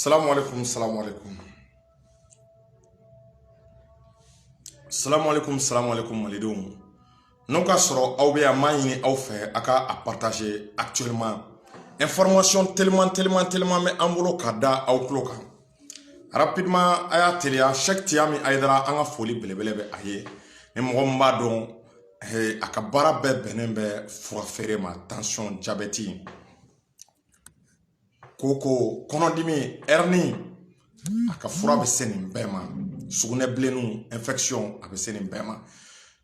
Salam alaikum, salam alaikum. Salam alaikum, salam alaikum, malidoum. Non qu'à soro, ou bien maïni ou fait, à partager actuellement. Information tellement, mais en boulot kada ou cloka. Rapidement, aya telia, chaque tiami aidera anga folie belebelebe aye. Et mon don, akabara benembe, fera ma tension diabétique. Koko, konondimi, hernie, aka fura be senin bema, sugune blenu, infection, abe senin bema.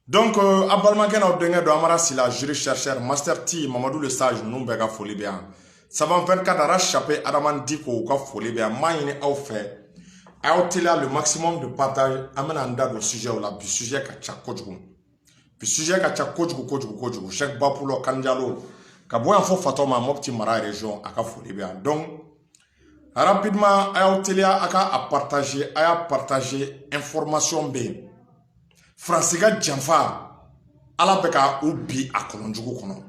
Donc, abalmaken au dengue do amara sila, jury chercheur, master T, Mamadou le sage, nous bega folie bien. Savant 24 arrache chapé, Adaman Diko, ka folie bien, maïne au fait. Aotela le maximum de partage, amène en date au sujet ou la, puis sujet ka tcha kodjou. Puis sujet ka tcha kodjou, chaque bapulo kanjalo. Kaboy en faux fatoma mopti mara région aka folie bien. Donc rapidement ayotelia aka partager information be Franciga Janfa ala beka ubi akolonjugo kono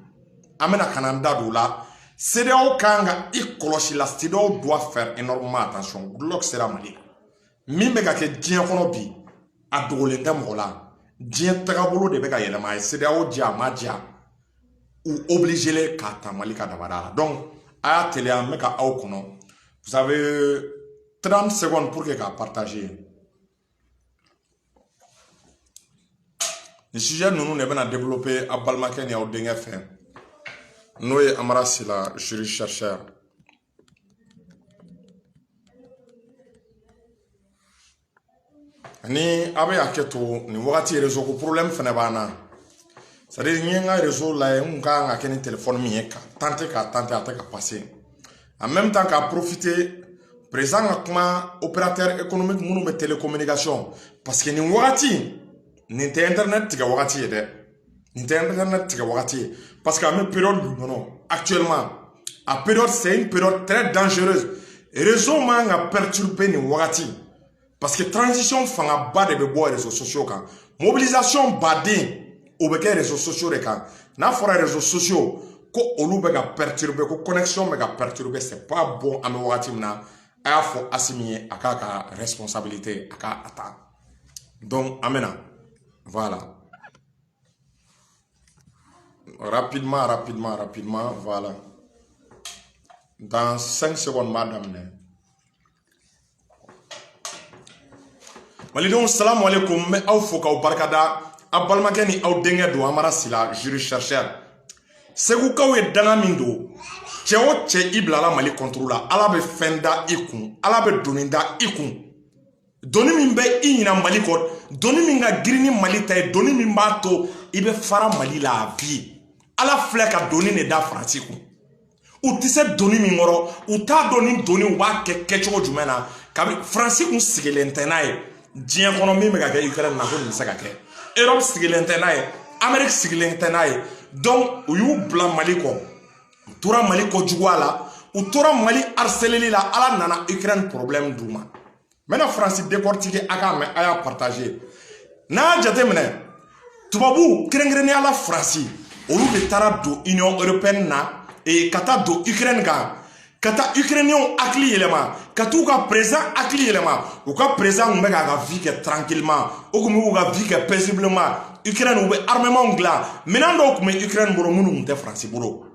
amena kananda do la CEDEAO kanga ikoloshi la CEDEAO doit faire énormément attention glock sera mali mi beka ke dien kono bi adole dem la dien tagabolo de beka yelema CEDEAO dia madia ou obligez les kata malika dabara. Donc, à télé, meka au kono. Vous avez 30 secondes pour que partager. Le sujet nous nous devons développer à Balmaken et au Dengefin. Nous et Amara Sila, jury chercheur. Ni abe aketo ni wakati réseau ko problème fene bana. C'est-à-dire qu'il y a un réseau là, on a un téléphone qui est tenté à passer. En même temps qu'à profiter, présent comme opérateur économique, nous avons télécommunication. Parce que nous avons Internet, parce qu'à une période, actuellement, à période, c'est une période très dangereuse. Le réseau a perturbé nous parce que transition fait un bas de bois réseaux sociaux. Mobilisation badée. Ou bien réseaux sociaux les cas n'a fora réseaux sociaux ko olu be ga perturber ko connexion be ga perturber c'est pas bon à me wati na a faut assimiler aka responsabilité aka ata donc amena voilà rapidement voilà dans 5 secondes madame Malidon salam alaikum mais au faut ka barkada Abalmakeni au dengue do amara sila jury chercheur. Segu kawe danga mindo. Cheo che iblala mali controla. Ala be fenda ikun. Ala be doninda ikun. Doni mimbe inyina mali kot. Doni minga grini mali tay. Doni mimba to ibe fara mali la vie. Ala fleka doni ne da fransiku. Ou tise doni mimoro. Ou ta doni wa kecho jumena. Kabi fransiku sigelentenaye. Dien kono mi mega ke Ukraine na ko ni sagake. Europe sigilentenaye, Amérique sigilentenaye. Donc, ou blanc maliko. Toura maliko djouala, ou toura mali harcelé la ala nana Ukraine problème douma. Maintenant, France décortiqué aka aya partagé. Na jatemene, tubabu krengrene ala France, ou de tara do Union Européenne na, et kata do Ukraine ga. Kata Ukrainiens akli elema, katu ka présent akli elema, ou ka présent on mega vie tranquillement, ou comme ou ga vie paisiblement, Ukraine ou armement gla, maintenant donc mais Ukraine boro munu mte France boro,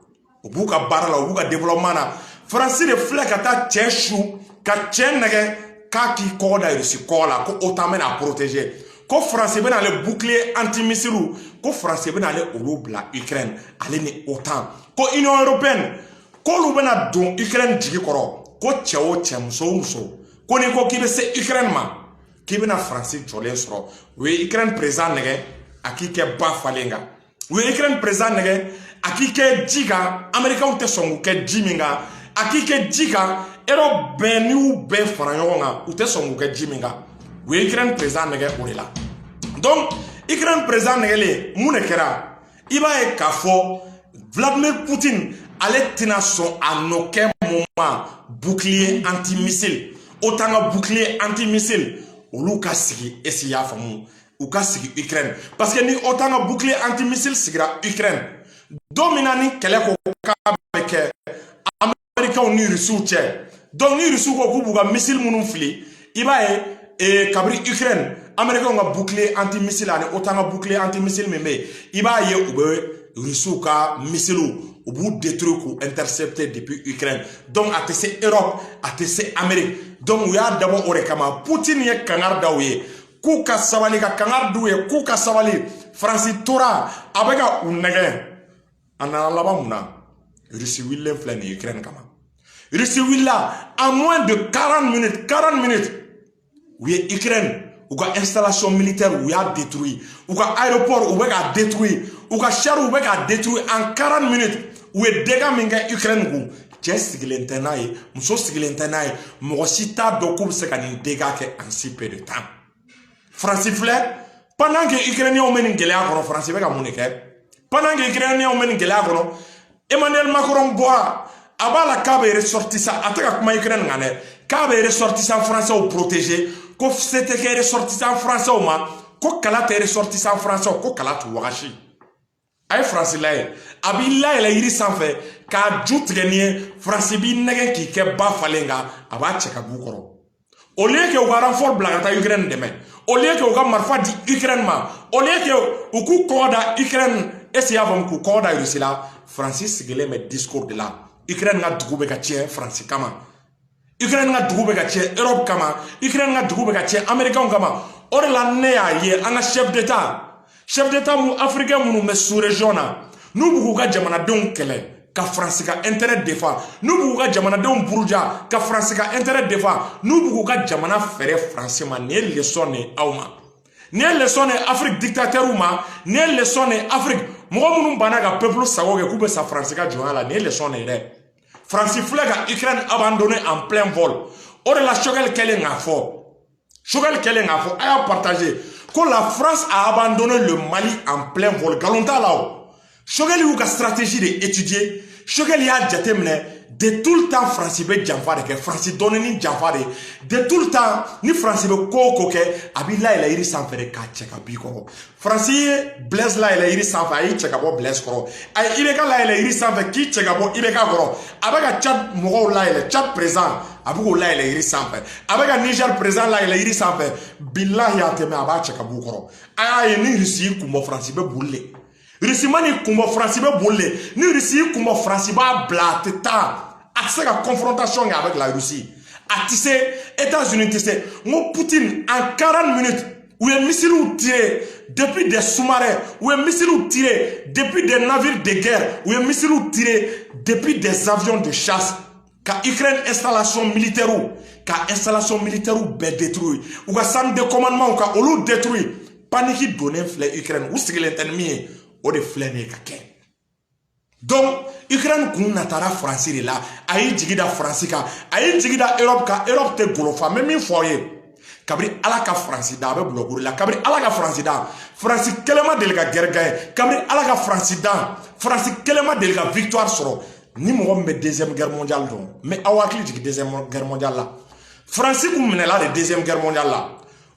ou buka barala ou buka développement na, France de flek kata tchou, ka tchenege, ka ki koda irisi kola, ko otamen à protéger, ko France ben le bouclier anti-missile, ko France ben aller au bla Ukraine, aller ni autant, ko Union Européenne. Ko lu bena don Ukraine jigi koro ko chewo muso ko ni ko kibe se Ukraine ma kibe na France jolé soro we Ukraine présent nege akike ba falenga we Ukraine présent nege akike jiga américain te songu ke jiminga akike jiga ero benu be franjonga ou te songu ke jiminga we Ukraine présent nege orila donc Ukraine présent nege le munekera iba e kafo Vladimir Poutine allait tenir son à aucun moment bouclier anti-missile. Autant de bouclier anti-missile. Ou l'ouka sigi SIA famu. Ou ka sigi Ukraine. Parce que ni autant de bouclier anti-missile sigira Ukraine. Dominani kele ko ka beke Américain ni Russie. Donc ni Russie ko ku buga missile munun fili iba e kabri Ukraine Américain nga bouclier anti-missile ani autant nga bouclier anti-missile mais iba ye ube Russie ka missile ou bout détruire ou intercepter depuis Ukraine. Donc ATC Europe, ATC Amérique. Donc we a d'abord orekama Poutine ye kangar dawe ku ka sabali ka kangar douye ku ka sabali Francis Tora abega unege ana laba muna Russie wille flène Ukraine kama Russie willa à moins de 40 minutes oui Ukraine ou ka installation militaire ou a détruit ou ka aéroport ou a détruit ou ka char ou a détruit en 40 minutes ou est dégâts minga Ukraine gu cɛ sigilen tɛ n'a ye muso sigilen tɛ n'a ye mɔgɔ si t'a dɔn k'u bɛ se ka nin dégâts kɛ en si peu de temps France filɛ pendant que Ukrainiens bɛ nin gɛlɛya kɔnɔ France bɛ ka mun de kɛ pendant que Ukrainiens bɛ nin gɛlɛya kɔnɔ Emmanuel Macron bɔra a b'a la k'a bɛ ressortissant a tɛ ka kuma Ukraine kan dɛ k'a bɛ ressortissant français protéger ko se tɛ kɛ ressortissant français ma ko kala tɛ ressortissant français ko kala t'u wagasi a ye France layɛ a b'i layɛlɛ yiri sanfɛ k'a ju tigɛ ni ye France b'i nɛgɛ k'i kɛ ba falen kan a b'a cɛ ka b'u kɔrɔ au lieu que u ka renfort bila ka taa Ukraine dɛmɛ au lieu que u ka marifa di Ukraine ma au lieu que u k'u kɔgɔ da Ukraine est-ce y'a faamu k'u kɔgɔ da Russie la France sigilen bɛ discours de la Ukraine ka dugu bɛ ka tiɲɛ France kama Ukraine ka dugu bɛ ka tiɲɛ Europe kama Ukraine ka dugu bɛ ka tiɲɛ Américains kama o de la ne y'a ye an ka chef d'état mu africain minnu bɛ sous région na n'u b'u k'u ka jamanadenw kɛlɛ ka France ka intérêt défend n'u b'u ka jamanadenw buruja ka France ka intérêt défend n'u b'u k'u ka jamana fɛrɛ France ma nin ye leçon de ye aw ma nin ye leçon de ye Afrique dictateur ma nin ye leçon de ye Afrique mɔgɔ minnu banna ka peuple sago kɛ k'u bɛ sa France ka jɔnya la nin ye leçon de ye dɛ France filɛ ka Ukraine abandonné en plein vol o de la Choguel kɛlen k'a fɔ a y'a partagé que la France a abandonné le Mali en plein vol galon t'a la o Choguel y'u ka stratégie de étudier Choguel y'a jateminɛ de tout le temps France bɛ janfa de kɛ France dɔnni ni janfa de tout le temps ni France bɛ ko o ko kɛ a b'i layɛlɛ yiri sanfɛ de k'a cɛ ka b'i kɔrɔ France ye Blaise layɛlɛ yiri sanfɛ a y'i cɛ ka bɔ Blaise kɔrɔ a ye IBK layɛlɛ yiri sanfɛ k'i cɛ ka bɔ IBK kɔrɔ a bɛ ka Tchad mɔgɔw layɛlɛ Tchad président a bɛ k'o layɛlɛ yiri sanfɛ a bɛ ka Niger président layɛlɛ yiri sanfɛ bilahi a tɛmɛ a b'a cɛ ka b'u kɔrɔ a y'a ye ni Russie y'i kun bɔ France bɛ boli de Russie mani kun bɔ France bɛ boli de ni Russie y'i kun bɔ France b'a bila a tɛ taa a tɛ se ka confrontation kɛ avec la Russie a tɛ se États-Unis tɛ se n ko Poutine en 40 minutes u ye missiles tiré depuis des sous-marins u ye missiles tiré depuis des navires de guerre u ye missiles tiré depuis des avions de chasse ka Ukraine installation militaire bɛɛ détruit u ka centre de commandement ka olu détruit panique donnen filɛ Ukraine u sigilen tɛ ni min ye o de filɛ nin ye ka kɛ donc Ukraine kun natara France de la a y'i jigi da France kan a y'i jigi da Europe kan Europe tɛ golofa n bɛ min fɔ aw ye kabiri Ala ka France da a bɛ bulɔkuru la kabiri Ala ka France da France kelen ma deli ka guerre gagner kabiri Ala ka France da France kelen ma deli ka victoire sɔrɔ ni mɔgɔ min bɛ deuxième guerre mondiale dɔn mais aw hakili jigin deuxième guerre mondiale la France kun minɛla de deuxième guerre mondiale la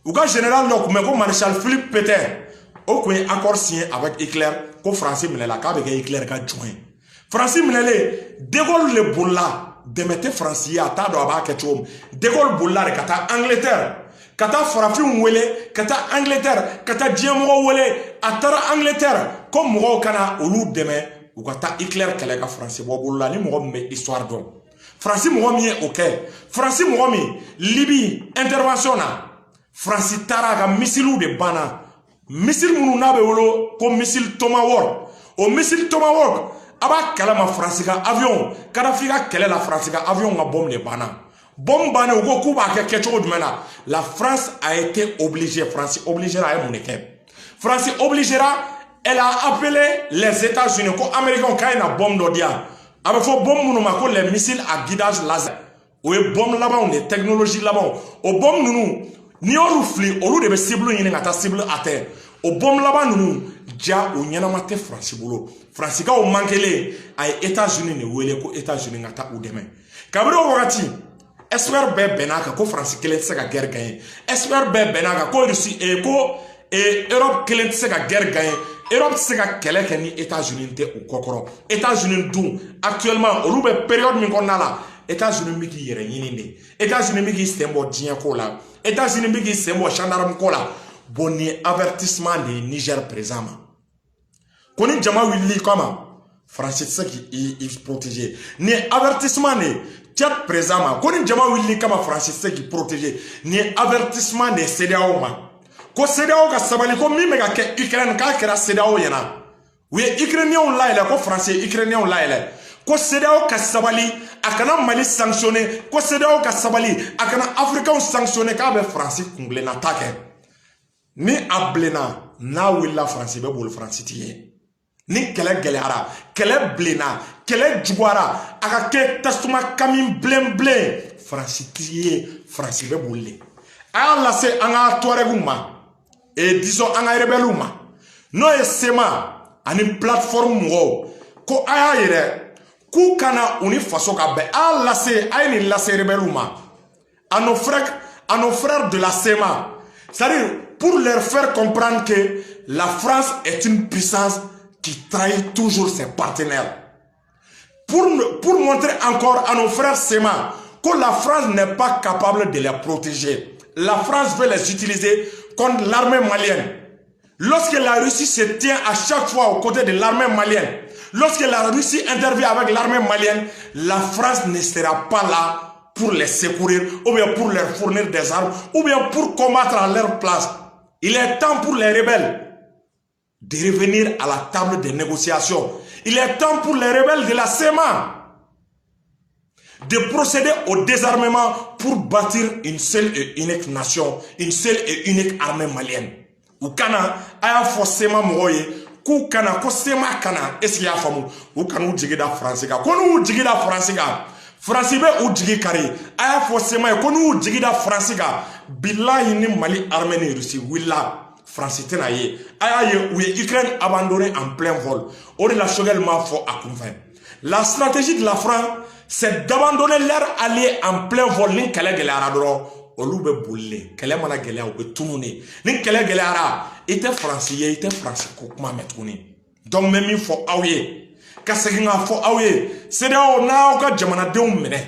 u ka général dɔ kun bɛ ko Maréchal Philippe Pétain o kun ye accord signé avec Hitler ko France minɛla k'a bɛ kɛ Hitler ka jɔn ye France minɛlen De Gaulle le bolila dɛmɛ tɛ France ye a t'a dɔn a b'a kɛ cogo min De Gaulle bolila de ka taa Angleterre ka taa farafinw wele ka taa Angleterre ka taa diɲɛmɔgɔw wele a taara Angleterre ko mɔgɔw kana olu dɛmɛ u ka taa Hitler kɛlɛ ka France bɔ bolola ni mɔgɔ min bɛ histoire dɔn France mɔgɔ min ye o kɛ France mɔgɔ min Libye intervention na France taara a ka missile de banna missile minnu n'a bɛ wolo ko missile Tomahawk o missile Tomahawk a b'a kalama France ka avion Kadhafi ka kɛlɛ la France ka avion ka bombe de banna bombe bannen u ko k'u b'a kɛ kɛcogo jumɛn na la France a été obligée France obligera a ye mun de kɛ France obligera elle a appelé les États-Unis ko Américains k'a ye na bombe dɔ di yan a bɛ fɔ bombe minnu ma ko les missiles à guidage laser o ye bombe labanw de technologie labanw o bombe ninnu n'i y'olu fili olu de bɛ cible ɲini ka taa cible atteindre o bombe laban ninnu ja o ɲɛnama tɛ France bolo Fransikaw mankelen a ye États-Unis de wele ko États-Unis ka taa u dɛmɛ kabiri o wagati expert bɛɛ bɛnn'a kan ko France kelen tɛ se ka guerre gagner expert bɛɛ bɛnn'a kan ko Russie ko Europe kelen tɛ se ka guerre gagner Europe tɛ se ka kɛlɛ kɛ ni États-Unis tɛ u kɔkɔrɔ États-Unis dun actuellement olu bɛ période min kɔnɔna la États-Unis bɛ k'i yɛrɛ ɲini de, États-Unis bɛ k'i sen bɔ diɲɛ ko la, États-Unis bɛ k'i sen bɔ gendarme ko la. Bon, ni avertissement de Niger présent ma. Koni jama wili kama France c'est qui protéger. Ni avertissement ne Tchad présent ma. Koni jama wili kama France c'est qui protéger. Ni avertissement de CEDEAO ma. Ko CEDEAO ka sabali ko mi me ka ke Ukraine ka kera CEDEAO yana. Oui, Ukrainiens la ko français Ukrainiens la ele. Ko CEDEAO ka sabali akana Mali sanctionné, ko CEDEAO ka sabali akana Africains sanctionné ka be France kungle na take. Ni ablena na willa France be bol France tiye. Ni kele geleara, kele blena, kele jugwara, aka ke tastuma kamin blem France tiye, France be bolle. Aya lase anga Touareguma et disons anga rebeluma. No esema ani plateforme mo ko aya yere ku kana uni faso ka be a lase ay ni lase rebeluma. À nos frères de la SEMA. C'est-à-dire pour leur faire comprendre que la France est une puissance qui trahit toujours ses partenaires. Pour montrer encore à nos frères SEMA que la France n'est pas capable de les protéger. La France veut les utiliser contre l'armée malienne. Lorsque la Russie se tient à chaque fois aux côtés de l'armée malienne, lorsque la Russie intervient avec l'armée malienne, la France ne sera pas là pour les secourir, ou bien pour leur fournir des armes, ou bien pour combattre à leur place. Il est temps pour les rebelles de revenir à la table des négociations. Il est temps pour les rebelles de la SEMA de procéder au désarmement pour bâtir une seule et unique nation, une seule et unique armée malienne. Ou kana aya forcément moye ku kana ko SEMA kana est-ce qu'il y a famu ou kana u jigida France ka ko nu jigida France ka France be u jigi kari aya forcément ko nu jigida France ka billahi ni Mali armée ni Russie willa France tena ye aya ye ou Ukraine abandonné en plein vol. On la chogel ma fo akunfa. La stratégie de la France c'est d'abandonner leurs alliés en plein vol ni kala gelara doro olu be bolle kala mana gelaya o be tununi ni kala gelara était français était français ko kuma metuni donc même il faut awye ka seginga fo awye c'est da na ka jamana de umene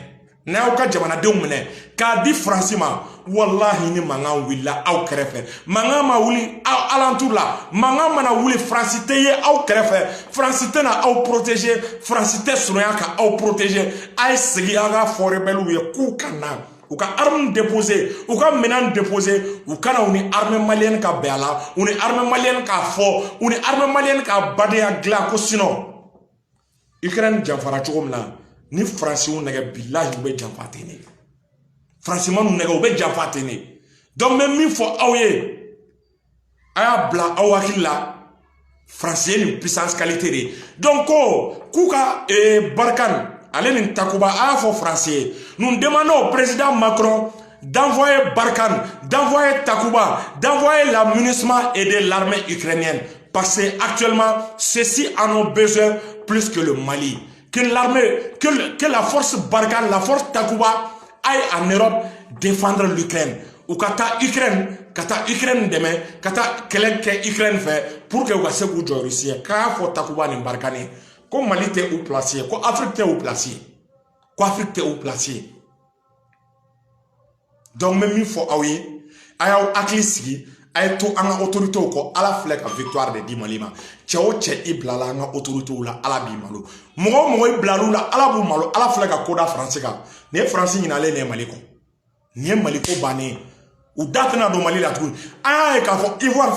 na ka jamana de umene ka di français ma wallahi ni manga willa aw krefe manga ma wuli alentour la manga mana wuli français ye aw krefe français na aw protéger français sunoya ka aw protéger ay segi aga forebelu ye ku kana ou ka arme déposée ou ka menan déposée ou kana uni armée malienne ka bela uni armée malienne ka fo uni armée malienne ka badia gla ko sinon Ukraine janfara chogomla ni français on nega billahi be janfatene français man nega be janfatene donc même il faut awye aya bla awakilla français une puissance qualité de donc kuka Barkhane allez ni takuba a fo français nous demandons au président Macron d'envoyer Barkhane, d'envoyer Takuba, d'envoyer la MINUSMA et de l'armée ukrainienne parce que actuellement ceux-ci en ont besoin plus que le Mali. Que l'armée, que la force Barkhane, la force Takuba aille en Europe défendre l'Ukraine. Ou kata Ukraine demain, kata quelqu'un Ukraine fait pour que vous soyez au Russie. Quand faut Takuba ni Barkhane, comme Mali t'es où placé, comme Afrique t'es où placé, comme Afrique t'es où placé. Donc même il faut aouye, ayaw aklisigi, ay to anga autorité ko ala flek victoire de Dimalima. Tchao tche iblala anga autorité la ala bimalo. Mo iblalu la ala bu malo ala flek koda français ka. Ne français ni nale ne maliko. Ni maliko bané. Ou datna do Mali la tout. Ay ka fo Ivoire